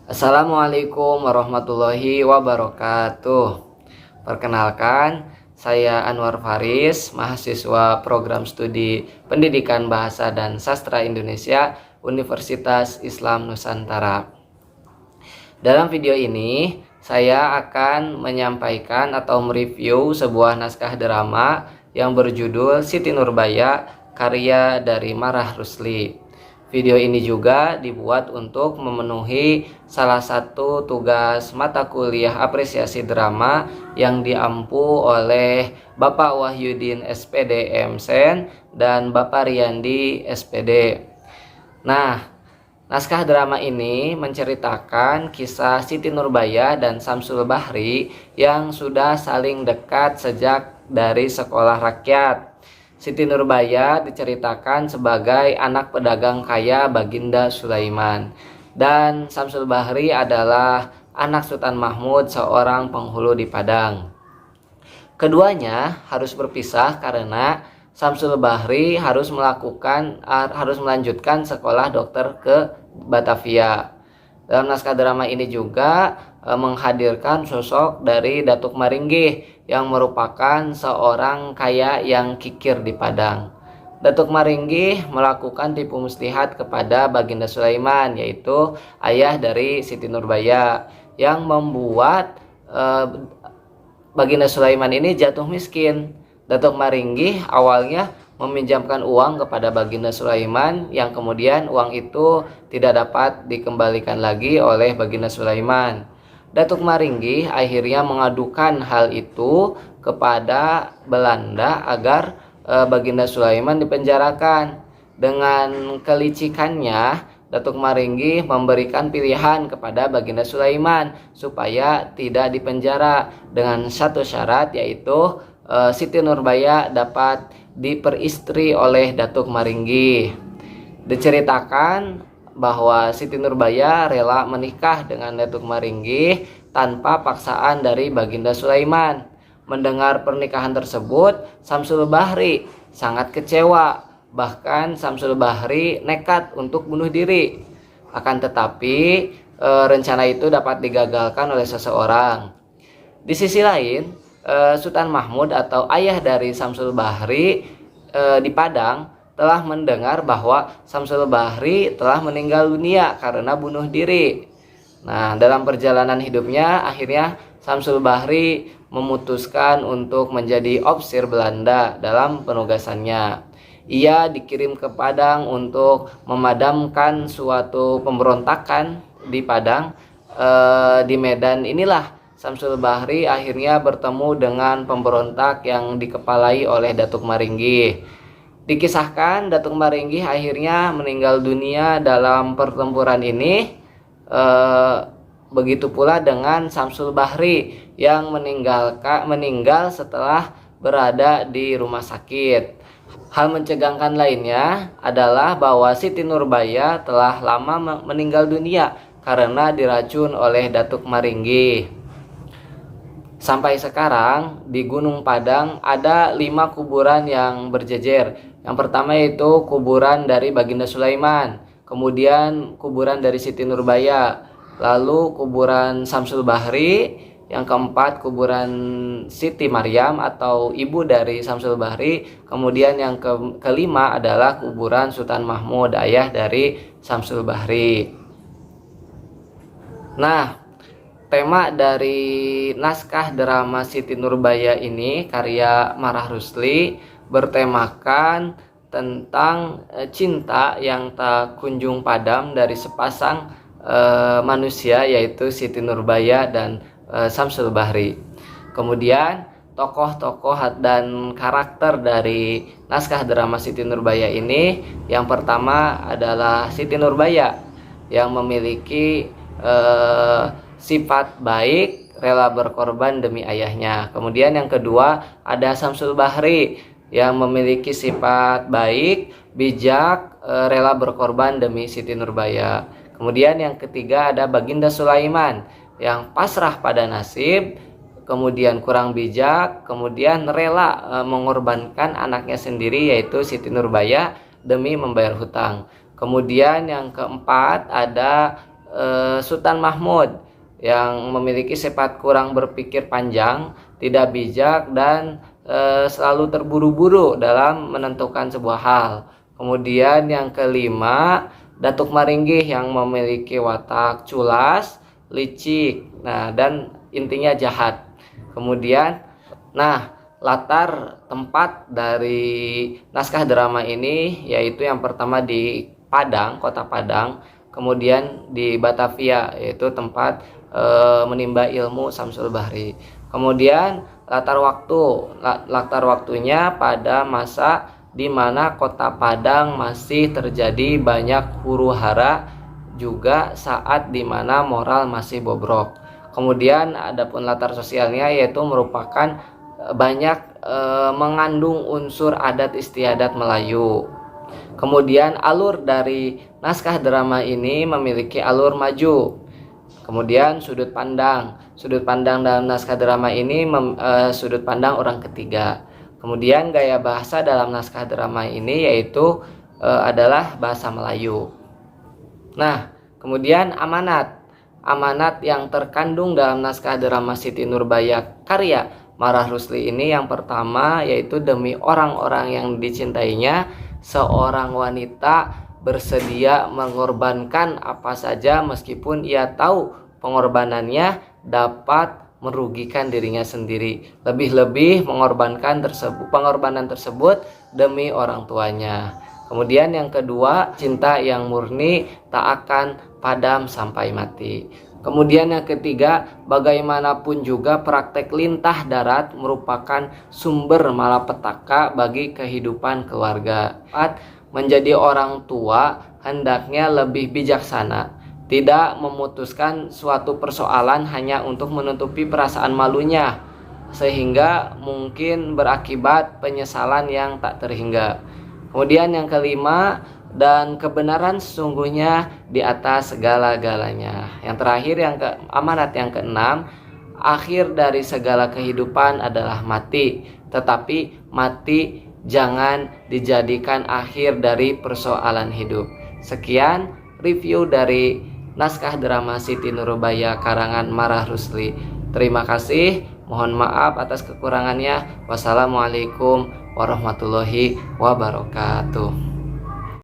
Assalamualaikum warahmatullahi wabarakatuh. Perkenalkan, saya Anwar Faris, mahasiswa program studi Pendidikan Bahasa dan Sastra Indonesia, Universitas Islam Nusantara. Dalam video ini, saya akan menyampaikan atau mereview sebuah naskah drama yang berjudul Siti Nurbaya, karya dari Marah Rusli. Video ini juga dibuat untuk memenuhi salah satu tugas mata kuliah apresiasi drama yang diampu oleh Bapak Wahyudin SPD MSen dan Bapak Riyandi SPD. Nah, naskah drama ini menceritakan kisah Siti Nurbaya dan Samsul Bahri yang sudah saling dekat sejak dari sekolah rakyat. Siti Nurbaya diceritakan sebagai anak pedagang kaya Baginda Sulaiman, dan Samsul Bahri adalah anak Sultan Mahmud, seorang penghulu di Padang. Keduanya harus berpisah karena Samsul Bahri harus melanjutkan sekolah dokter ke Batavia. Dalam naskah drama ini juga menghadirkan sosok dari Datuk Maringgih yang merupakan seorang kaya yang kikir di Padang. Datuk Maringgih melakukan tipu muslihat kepada Baginda Sulaiman, yaitu ayah dari Siti Nurbaya, yang membuat Baginda Sulaiman ini jatuh miskin. Datuk Maringgih awalnya meminjamkan uang kepada Baginda Sulaiman, yang kemudian uang itu tidak dapat dikembalikan lagi oleh Baginda Sulaiman. Datuk Maringgih akhirnya mengadukan hal itu kepada Belanda agar Baginda Sulaiman dipenjarakan. Dengan kelicikannya, Datuk Maringgih memberikan pilihan kepada Baginda Sulaiman supaya tidak dipenjara dengan satu syarat, yaitu Siti Nurbaya dapat diperistri oleh Datuk Maringgih. Diceritakan bahwa Siti Nurbaya rela menikah dengan Datuk Maringgih tanpa paksaan dari Baginda Sulaiman. Mendengar pernikahan tersebut, Samsul Bahri sangat kecewa. Bahkan Samsul Bahri nekat untuk bunuh diri. Akan tetapi rencana itu dapat digagalkan oleh seseorang. Di sisi lain, Sultan Mahmud atau ayah dari Samsul Bahri di Padang telah mendengar bahwa Samsul Bahri telah meninggal dunia karena bunuh diri. Nah, dalam perjalanan hidupnya akhirnya Samsul Bahri memutuskan untuk menjadi opsir Belanda dalam penugasannya. Ia dikirim ke Padang untuk memadamkan suatu pemberontakan di Padang. Di Medan inilah Samsul Bahri akhirnya bertemu dengan pemberontak yang dikepalai oleh Datuk Maringgih. Dikisahkan Datuk Maringgih akhirnya meninggal dunia dalam pertempuran ini. Begitu pula dengan Samsul Bahri yang meninggal setelah berada di rumah sakit. Hal mencegangkan lainnya adalah bahwa Siti Nurbaya telah lama meninggal dunia karena diracun oleh Datuk Maringgih. Sampai sekarang di Gunung Padang ada 5 kuburan yang berjejer. Yang pertama yaitu kuburan dari Baginda Sulaiman, kemudian kuburan dari Siti Nurbaya, lalu kuburan Samsul Bahri, yang keempat kuburan Siti Maryam atau ibu dari Samsul Bahri, kemudian yang kelima adalah kuburan Sultan Mahmud, ayah dari Samsul Bahri. Nah, tema dari naskah drama Siti Nurbaya ini karya Marah Rusli bertemakan tentang cinta yang tak kunjung padam dari sepasang manusia, yaitu Siti Nurbaya dan Samsul Bahri. Kemudian tokoh-tokoh dan karakter dari naskah drama Siti Nurbaya ini, yang pertama adalah Siti Nurbaya yang memiliki sifat baik, rela berkorban demi ayahnya. Kemudian yang kedua ada Samsul Bahri yang memiliki sifat baik, bijak, rela berkorban demi Siti Nurbaya. Kemudian yang ketiga ada Baginda Sulaiman yang pasrah pada nasib, kemudian kurang bijak, kemudian rela mengorbankan anaknya sendiri, yaitu Siti Nurbaya, demi membayar hutang. Kemudian yang keempat ada Sultan Mahmud yang memiliki sifat kurang berpikir panjang, tidak bijak, dan selalu terburu-buru dalam menentukan sebuah hal. Kemudian yang kelima, Datuk Maringgih yang memiliki watak culas, licik, nah dan intinya jahat. Kemudian, latar tempat dari naskah drama ini yaitu yang pertama di Padang, kota Padang, kemudian di Batavia yaitu tempat menimba ilmu Samsul Bahri. Kemudian latar waktunya pada masa di mana kota Padang masih terjadi banyak huru-hara, juga saat di mana moral masih bobrok. Kemudian adapun latar sosialnya yaitu merupakan banyak mengandung unsur adat istiadat Melayu. Kemudian alur dari naskah drama ini memiliki alur maju. Kemudian sudut pandang dalam naskah drama ini sudut pandang orang ketiga. Kemudian gaya bahasa dalam naskah drama ini yaitu adalah bahasa Melayu. Nah, kemudian amanat yang terkandung dalam naskah drama Siti Nurbaya karya Marah Rusli ini yang pertama yaitu demi orang-orang yang dicintainya, seorang wanita bersedia mengorbankan apa saja meskipun ia tahu pengorbanannya dapat merugikan dirinya sendiri. Lebih-lebih pengorbanan tersebut demi orang tuanya. Kemudian yang kedua, cinta yang murni tak akan padam sampai mati. Kemudian yang ketiga, bagaimanapun juga praktek lintah darat merupakan sumber malapetaka bagi kehidupan keluarga. Menjadi orang tua hendaknya lebih bijaksana, tidak memutuskan suatu persoalan hanya untuk menutupi perasaan malunya, sehingga mungkin berakibat penyesalan yang tak terhingga. Kemudian yang kelima, dan kebenaran sesungguhnya di atas segala-galanya. Yang terakhir, amanat yang keenam, akhir dari segala kehidupan adalah mati, tetapi mati jangan dijadikan akhir dari persoalan hidup. Sekian review dari naskah drama Siti Nurbaya karangan Marah Rusli. Terima kasih, mohon maaf atas kekurangannya. Wassalamualaikum warahmatullahi wabarakatuh.